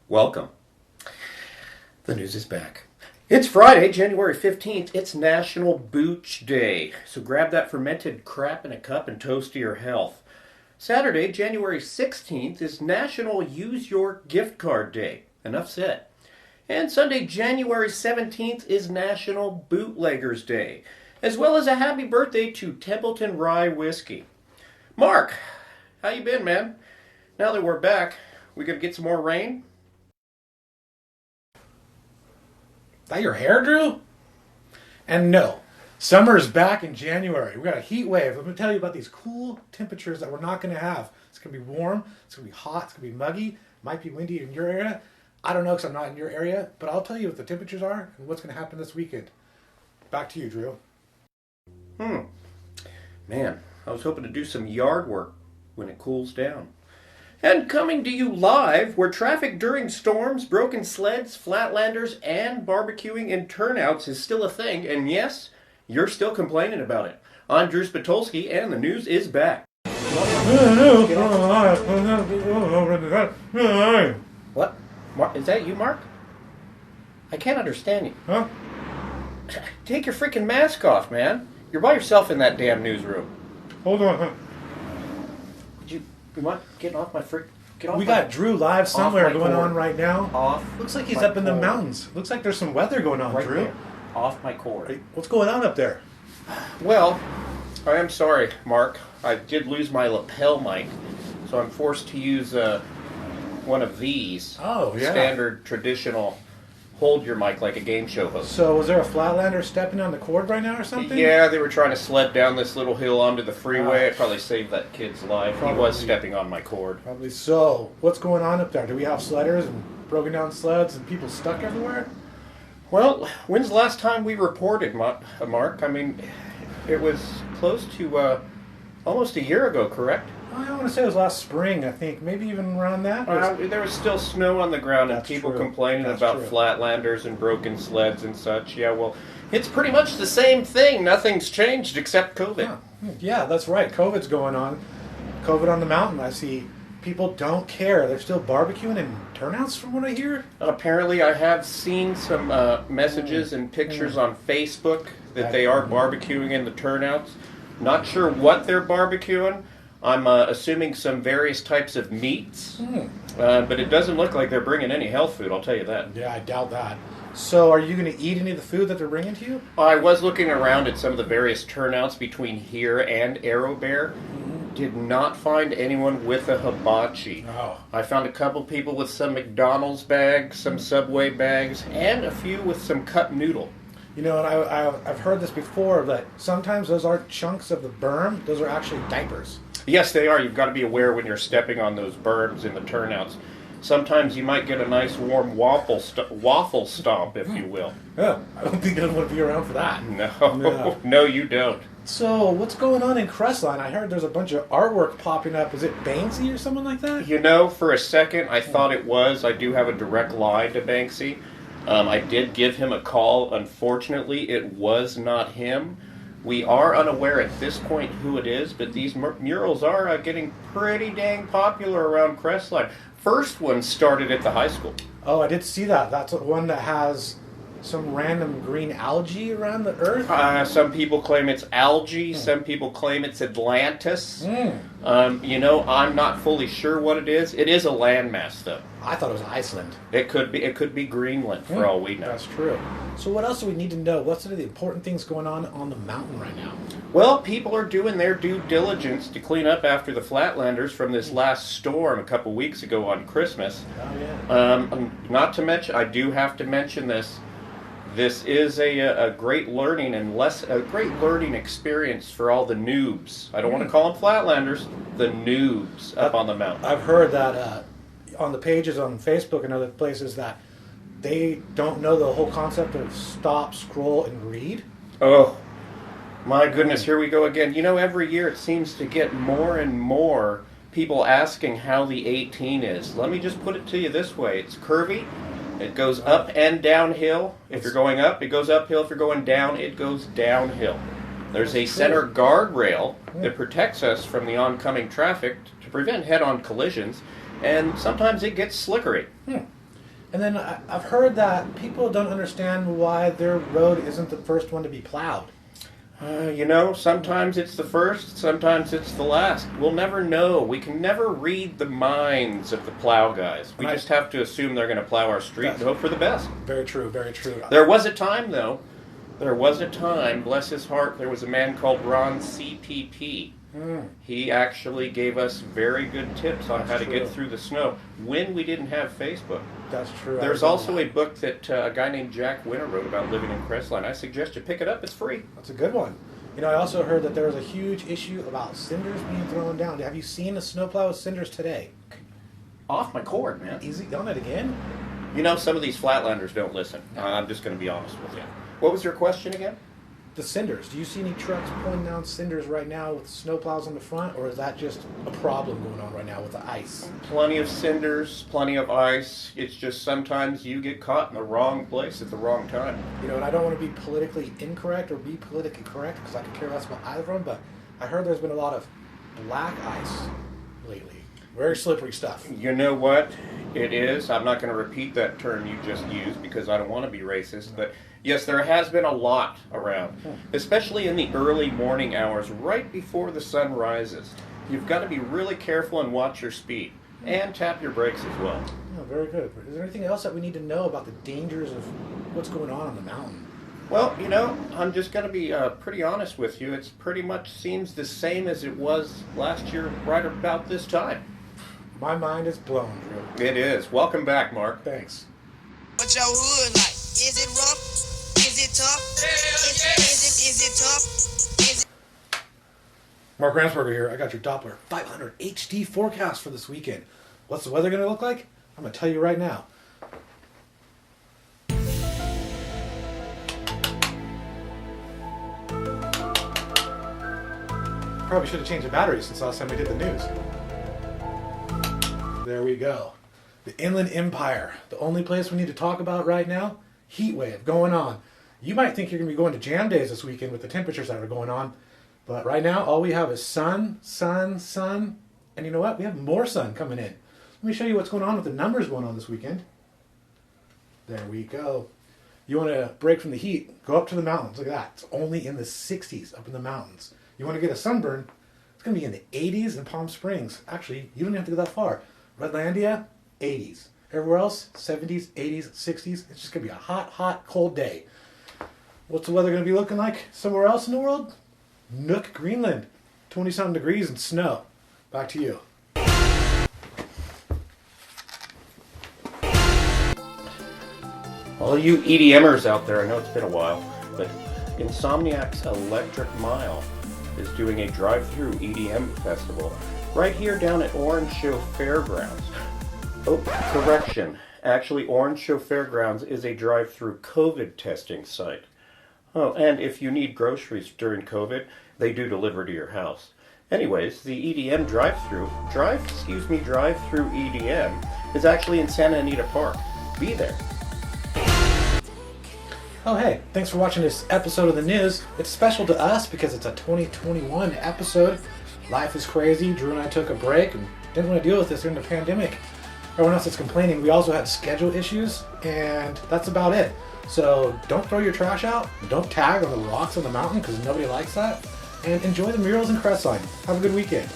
Welcome. The news is back. It's Friday, January 15th. It's National Booch Day. So grab that fermented crap in a cup and toast to your health. Saturday, January 16th is National Use Your Gift Card Day. Enough said. And Sunday, January 17th is National Bootleggers Day, as well as a happy birthday to Templeton Rye Whiskey. Mark, how you been, man? Now that we're back, we gonna get some more rain? That your hair, Drew? And no, summer's back in January. We got a heat wave. Let me tell you about these cool temperatures that we're not going to have. It's going to be warm. It's going to be hot. It's going to be muggy. Might be windy in your area. I don't know because I'm not in your area, but I'll tell you what the temperatures are and what's going to happen this weekend. Back to you, Drew. Man, I was hoping to do some yard work when it cools down. And coming to you live, where traffic during storms, broken sleds, flatlanders, and barbecuing in turnouts is still a thing, and yes, you're still complaining about it. I'm Drew Spatolsky, and the news is back. What? Is that you, Mark? I can't understand you. Huh? Take your freaking mask off, man. You're by yourself in that damn newsroom. Hold on. Huh? You want getting off my freak? Get off We my, got Drew live somewhere going cord. on right now. Off. Looks like he's my up in the cord. mountains. Looks like there's some weather going on, Right Drew. there. Off my cord. Hey, what's going on up there? Well, I am sorry, Mark. I did lose my lapel mic, so I'm forced to use one of these. Oh, yeah. Standard, traditional, hold your mic like a game show host. So was there a flatlander stepping on the cord right now or something? Yeah, they were trying to sled down this little hill onto the freeway. It probably saved that kid's life. He was Probably. stepping on my cord. Probably so. What's going on up there? Do we have sledders and broken down sleds and people stuck everywhere? Well, when's the last time we reported, Mark? I mean, it was close to almost a year ago, correct? I want to say it was last spring, I think. Maybe even around that. There was still snow on the ground and That's people true. complaining That's about true. flatlanders and broken sleds and such. Yeah, well, it's pretty much the same thing. Nothing's changed except COVID. Yeah, that's right. COVID's going on. COVID on the mountain. I see people don't care. They're still barbecuing in turnouts from what I hear. Apparently, I have seen some messages and pictures on Facebook that they are barbecuing in the turnouts. Not sure what they're barbecuing. I'm assuming some various types of meats, but it doesn't look like they're bringing any health food, I'll tell you that. Yeah, I doubt that. So are you going to eat any of the food that they're bringing to you? I was looking around at some of the various turnouts between here and Arrow Bear. Did not find anyone with a hibachi. Oh. I found a couple people with some McDonald's bags, some Subway bags, and a few with some cup noodle. You know, and I've heard this before, that sometimes those aren't chunks of the berm. Those are actually diapers. Yes, they are. You've got to be aware when you're stepping on those berms in the turnouts. Sometimes you might get a nice warm waffle stomp, if you will. Yeah, I don't think I'd want to be around for that. No, you don't. So, what's going on in Crestline? I heard there's a bunch of artwork popping up. Is it Banksy or something like that? You know, for a second, I thought it was. I do have a direct line to Banksy. I did give him a call. Unfortunately, it was not him. We are unaware at this point who it is, but these murals are getting pretty dang popular around Crestline. First one started at the high school. Oh, I did see that. That's one that has some random green algae around the earth. Some people claim it's algae. Some people claim it's Atlantis. You know, I'm not fully sure what it is. It is a landmass, though. I thought it was Iceland. It could be Greenland, for all we know. That's true. So what else do we need to know? What's some of the important things going on the mountain right now? Well, people are doing their due diligence to clean up after the Flatlanders from this last storm a couple weeks ago on Christmas. Oh, yeah. Not to mention, I do have to mention this. This is a great learning a great learning experience for all the noobs. I don't want to call them Flatlanders, the noobs up on the mountain. I've heard that on the pages on Facebook and other places that they don't know the whole concept of stop, scroll, and read. Oh, my goodness, here we go again. You know, every year it seems to get more and more people asking how the 18 is. Let me just put it to you this way. It's curvy. It goes up and downhill. If you're going up, it goes uphill. If you're going down, it goes downhill. There's a center guardrail that protects us from the oncoming traffic to prevent head-on collisions, and sometimes it gets slickery. And then I've heard that people don't understand why their road isn't the first one to be plowed. Sometimes it's the first, sometimes it's the last. We'll never know. We can never read the minds of the plow guys. We just have to assume they're going to plow our street and hope for the best. Very true, very true. There was a time, though. There was a time, bless his heart, there was a man called Ron CPP. He actually gave us very good tips on how to get through the snow when we didn't have Facebook. That's true. There's also a book that a guy named Jack Winter wrote about living in Crestline. I suggest you pick it up. It's free. That's a good one. I also heard that there was a huge issue about cinders being thrown down. Have you seen a snowplow with cinders today? Off my cord, man. Easy done it again? Some of these flatlanders don't listen. I'm just going to be honest with you. What was your question again? The cinders. Do you see any trucks pulling down cinders right now with snowplows on the front, or is that just a problem going on right now with the ice? Plenty of cinders, plenty of ice. It's just sometimes you get caught in the wrong place at the wrong time. And I don't want to be politically incorrect or be politically correct because I could care less about either of them, but I heard there's been a lot of black ice lately. Very slippery stuff. You know what it is? I'm not going to repeat that term you just used because I don't want to be racist, but yes, there has been a lot around, especially in the early morning hours, right before the sun rises. You've got to be really careful and watch your speed, and tap your brakes as well. Oh, very good. Is there anything else that we need to know about the dangers of what's going on the mountain? Well, I'm just going to be pretty honest with you. It's pretty much seems the same as it was last year right about this time. My mind is blown, Drew. It is. Welcome back, Mark. Thanks. What your hood like? Is it rough? Is it tough? Is it tough? Mark Ransberger here. I got your Doppler 500 HD forecast for this weekend. What's the weather going to look like? I'm going to tell you right now. Probably should have changed the battery since last time we did the news. There we go. The Inland Empire. The only place we need to talk about right now. Heat wave going on. You might think you're going to be going to jam days this weekend with the temperatures that are going on. But right now, all we have is sun, sun, sun. And you know what? We have more sun coming in. Let me show you what's going on with the numbers going on this weekend. There we go. You want to break from the heat, go up to the mountains. Look at that. It's only in the 60s up in the mountains. You want to get a sunburn, it's going to be in the 80s in Palm Springs. Actually, you don't have to go that far. Redlandia, 80s. Everywhere else, 70s, 80s, 60s. It's just going to be a hot, hot, cold day. What's the weather going to be looking like somewhere else in the world? Nook, Greenland. 20-something degrees and snow. Back to you. All you EDMers out there, I know it's been a while, but Insomniac's Electric Mile is doing a drive-through EDM festival right here down at Orange Show Fairgrounds. Oh, correction. Actually, Orange Show Fairgrounds is a drive-through COVID testing site. Oh, and if you need groceries during COVID, they do deliver to your house. Anyways, the EDM drive-through EDM is actually in Santa Anita Park. Be there. Oh hey, thanks for watching this episode of the news. It's special to us because it's a 2021 episode. Life is crazy. Drew and I took a break and didn't want to deal with this during the pandemic. Everyone else is complaining. We also had schedule issues, and that's about it. So don't throw your trash out. Don't tag on the rocks on the mountain because nobody likes that. And enjoy the murals in Crestline. Have a good weekend.